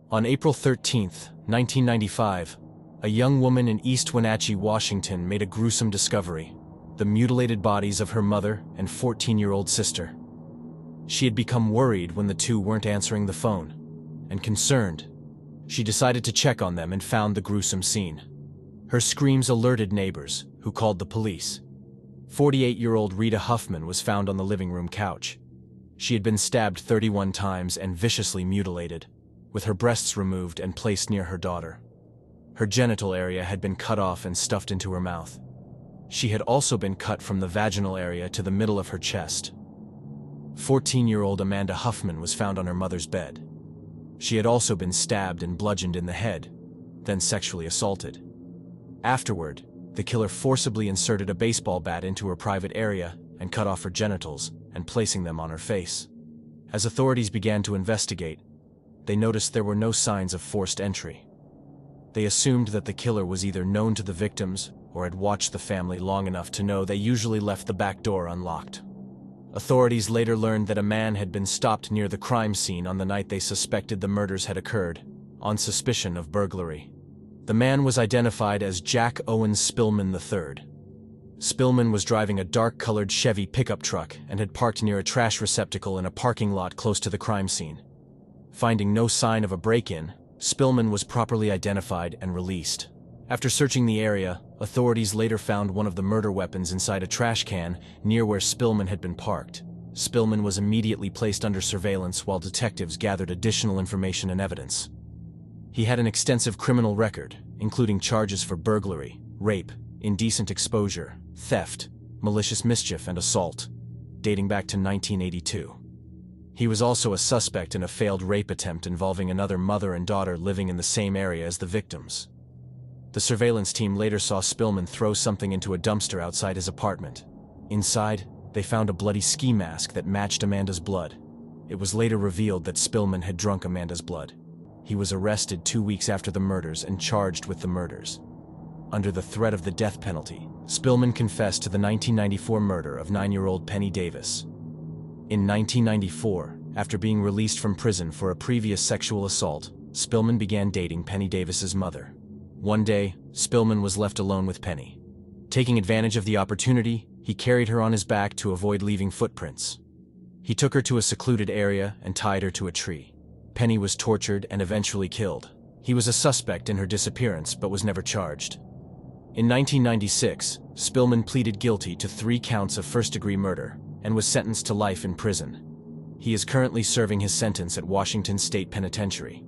On April 13, 1995, a young woman in East Wenatchee, Washington made a gruesome discovery: the mutilated bodies of her mother and 14-year-old sister. She had become worried when the two weren't answering the phone, and concerned, she decided to check on them and found the gruesome scene. Her screams alerted neighbors, who called the police. 48-year-old Rita Huffman was found on the living room couch. She had been stabbed 31 times and viciously mutilated, with her breasts removed and placed near her daughter. Her genital area had been cut off and stuffed into her mouth. She had also been cut from the vaginal area to the middle of her chest. 14-year-old Amanda Huffman was found on her mother's bed. She had also been stabbed and bludgeoned in the head, then sexually assaulted. Afterward, the killer forcibly inserted a baseball bat into her private area and cut off her genitals and placing them on her face. As authorities began to investigate, they noticed there were no signs of forced entry. They assumed that the killer was either known to the victims or had watched the family long enough to know they usually left the back door unlocked. Authorities later learned that a man had been stopped near the crime scene on the night they suspected the murders had occurred, on suspicion of burglary. The man was identified as Jack Owen Spillman III. Spillman was driving a dark-colored Chevy pickup truck and had parked near a trash receptacle in a parking lot close to the crime scene. Finding no sign of a break-in, Spillman was properly identified and released. After searching the area, authorities later found one of the murder weapons inside a trash can near where Spillman had been parked. Spillman was immediately placed under surveillance while detectives gathered additional information and evidence. He had an extensive criminal record, including charges for burglary, rape, indecent exposure, theft, malicious mischief, and assault, dating back to 1982. He was also a suspect in a failed rape attempt involving another mother and daughter living in the same area as the victims. The surveillance team later saw Spillman throw something into a dumpster outside his apartment. Inside, they found a bloody ski mask that matched Amanda's blood. It was later revealed that Spillman had drunk Amanda's blood. He was arrested 2 weeks after the murders and charged with the murders. Under the threat of the death penalty, Spillman confessed to the 1994 murder of 9-year-old Penny Davis. In 1994, after being released from prison for a previous sexual assault, Spillman began dating Penny Davis's mother. One day, Spillman was left alone with Penny. Taking advantage of the opportunity, he carried her on his back to avoid leaving footprints. He took her to a secluded area and tied her to a tree. Penny was tortured and eventually killed. He was a suspect in her disappearance but was never charged. In 1996, Spillman pleaded guilty to 3 counts of first-degree murder and was sentenced to life in prison. He is currently serving his sentence at Washington State Penitentiary.